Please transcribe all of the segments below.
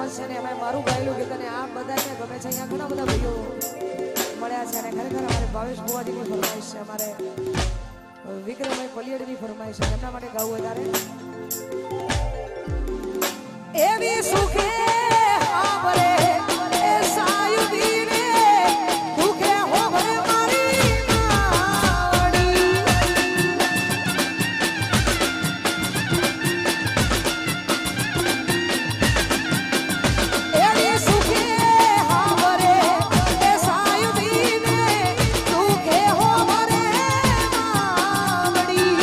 સરસ છે ને એમાં મારું ગાયેલું ગીત અને આ બધાને ગમે છે. અહીંયા ઘણા બધા ભાઈઓ મળ્યા છે અને ખરેખર અમારે ભાવેશ ભુવાજીની ફરમાઈશ છે, અમારે વિક્રમભાઈ પલિયડની ફરમાઈશ છે, એમના માટે ગાવું વધારે એવી સુખે આવરે એ સાયુદીને દુખે હોવરે મારી નાવડી એવી સુખે આવરે એ સાયુદીને દુખે હોવરે માવડી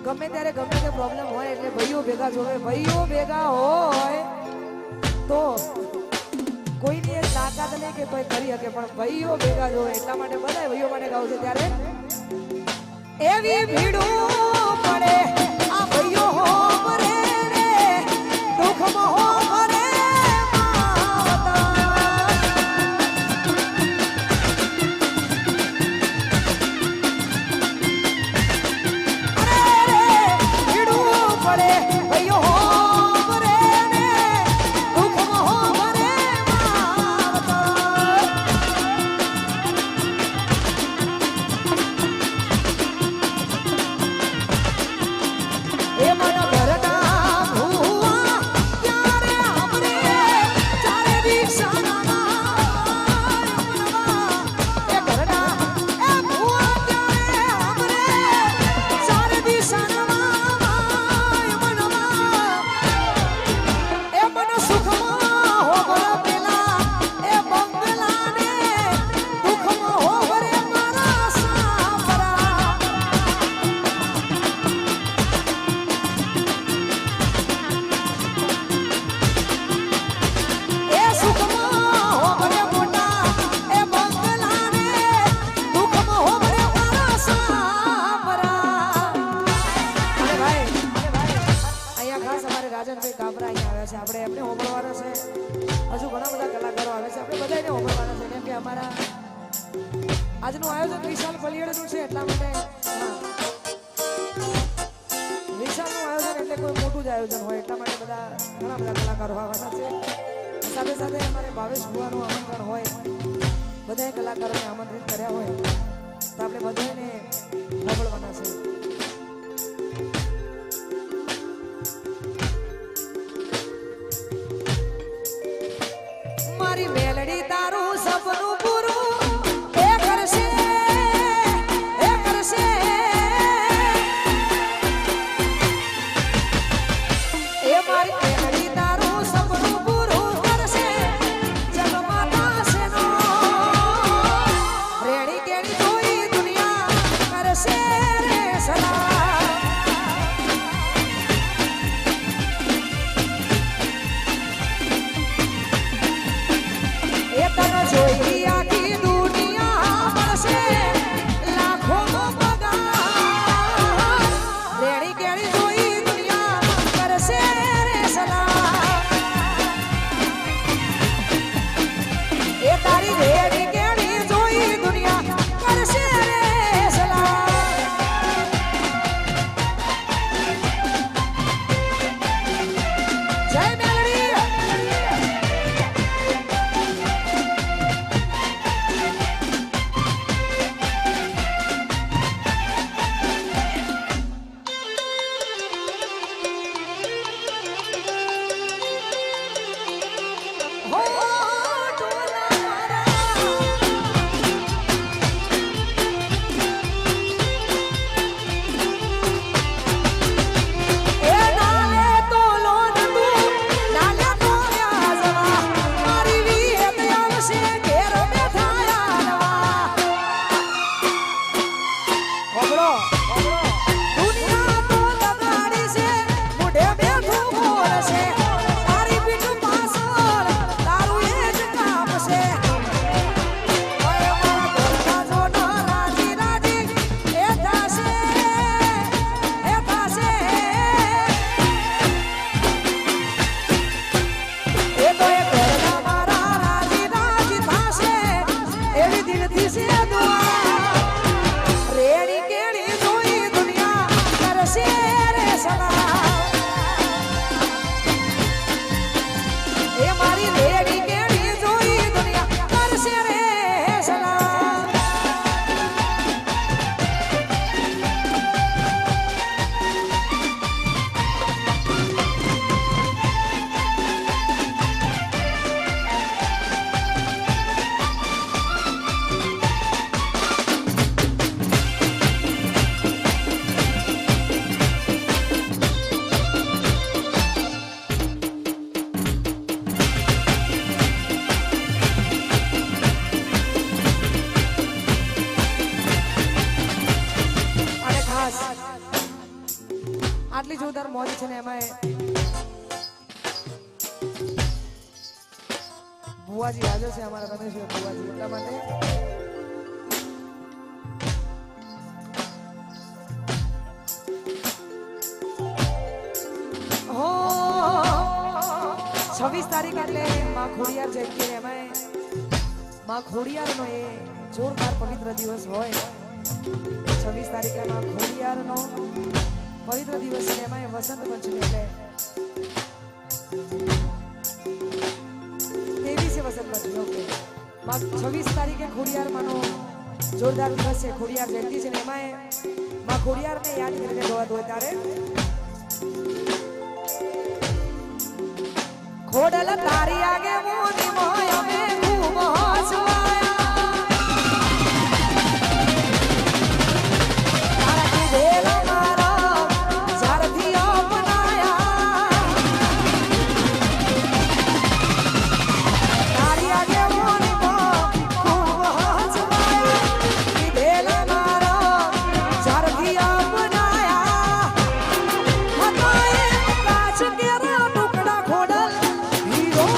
ગમે ત્યારે ગમે તે પ્રોબ્લેમ હોય એટલે ભાઈઓ ભેગા જોવે, ભાઈઓ ભેગા હોય તો કોઈની એક તાકાત નહીં કે કોઈ કરી શકે, પણ ભાઈઓ ભેગા જોવે એટલા માટે બધા ભાઈઓ માટે ગાવું છે. ત્યારે એવી ભીડું પડે આ ભાઈઓ હો મરે રે દુઃખમાં હો મરે આપણે એમને હોમળવાના છે, હજુ ઘણા બધા કલાકારો આવે છે, આપણે બધાને હોમળવાના છે. કેમ કે અમારા આજનું આયોજન વિશાલ પલિયડનું છે એટલા માટે વિશાલનું આયોજન એટલે કોઈ મોટું જ આયોજન હોય એટલા માટે બધા ઘણા બધા કલાકારો આવવાના છે. સાથે સાથે અમારે ભાવેશ ભુવાનું આમંત્રણ હોય, બધા કલાકારોને આમંત્રિત કર્યા હોય તો આપણે બધાને હોમળવાના છે. મારી મેલડી તારું સપનું પૂરું એ કરશે એ મારી મેલડી તારું સપનું પૂરું કરશે જગમાં થશે નો રેડી કેડી જોઈ દુનિયા કરશે રે સર આટલી જોરદાર મોજ છે ને એમાં બુવાજી હાજર છે અમારા રમેશભાઈ બુવાજી એટલા માટે હો 26 તારીખ એટલે માં ખોડિયાર જયંતિ ને એમાં માં ખોડિયારનો એ જોરદાર પવિત્ર દિવસ હોય 26 તારીખે માં ખોડિયારનો પવિત્ર દિવસ છે એમાં વસંત પંચમી એટલે વસંત પંચમી ઓકે 26 તારીખે ખોડિયાર માનો જોરદાર દિવસ છે ખોડિયાર જયંતિ છે ને એમાં માં ખોડિયારને યાદ કરીને જોવા દો ત્યારે ખોડલ તારી આગે મોની મોય અમે ખૂબ હસવાયા તારા કીધેલા મારા ઝારથી અપનાયા તારી આગે મોની મોય ખૂબ હસવાયા કીધેલા મારા ઝારથી અપનાયા હતાએ કાચ કેરા ટુકડા ખોડલ હીરો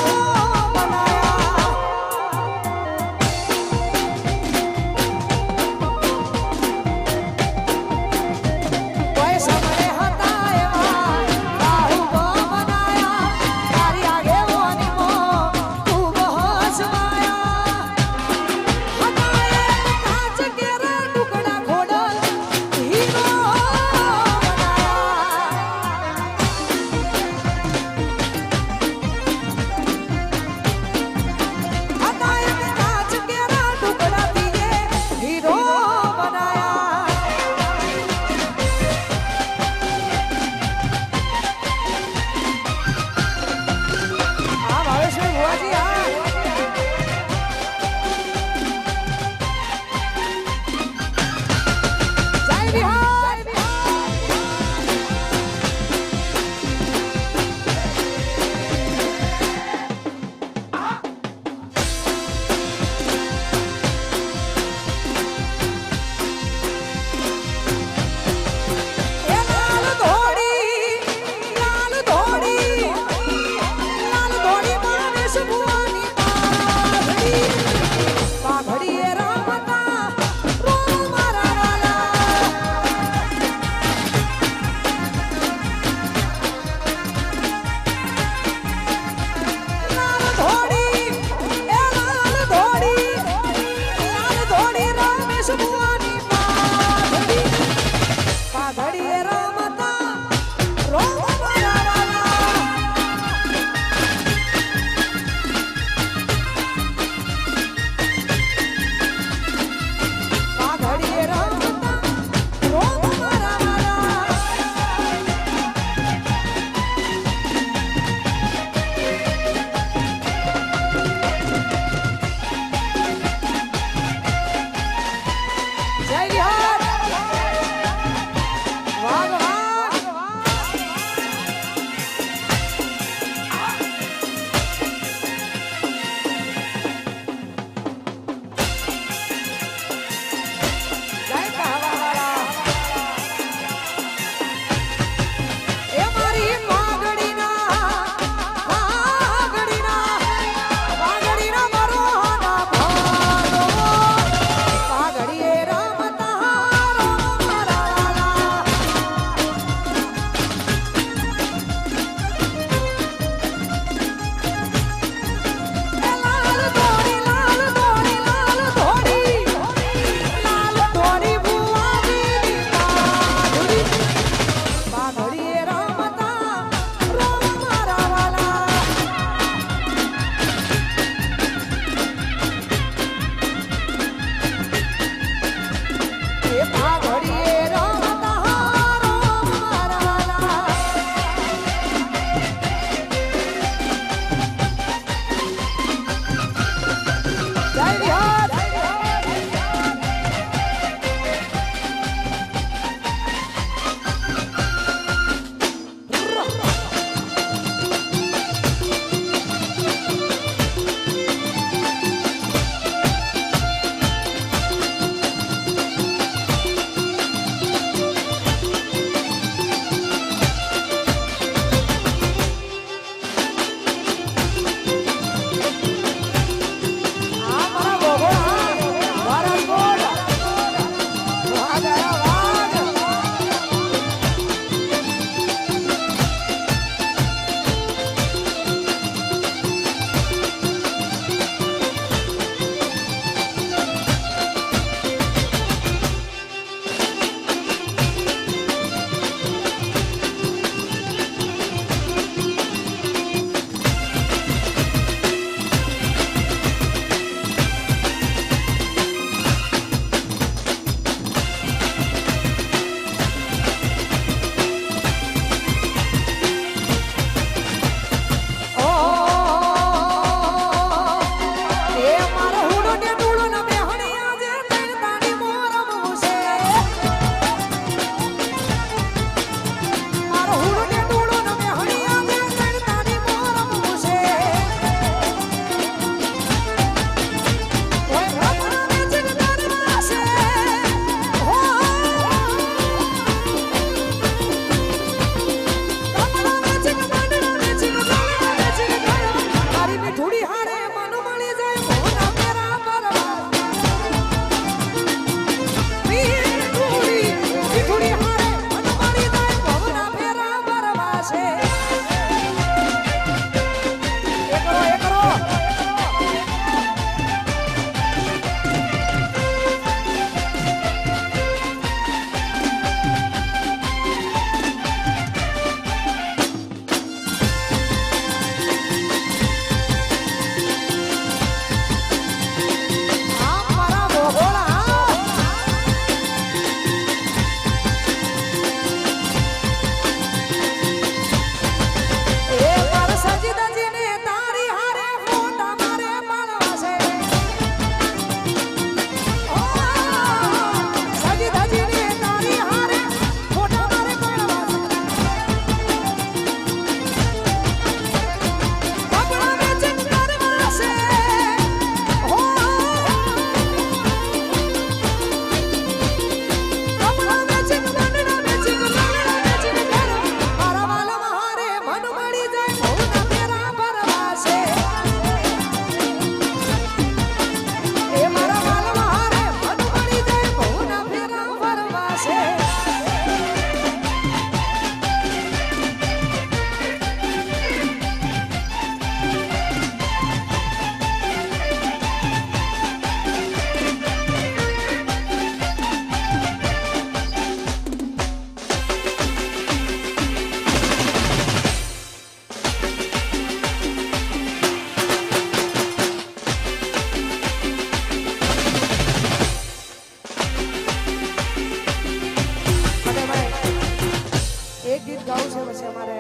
પછી અમારે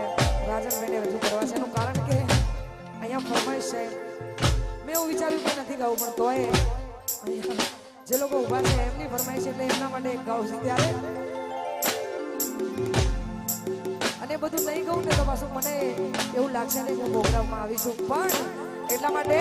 રાજનભાઈને રજૂ કરવા છે એનું કારણ કે અહીંયા ફરમાઈશ છે મેં એવું વિચાર્યું કે નથી ગાવું પણ તોય અહીંયા જે લોકો ઊભા છે એમની ફરમાઈશ એટલે એમના માટે એક ગાવું છે ત્યારે અને બધું નહીં કહું ને તો પાછું મને એવું લાગશે ને કે હું પ્રોગ્રામમાં આવીશું પણ એટલા માટે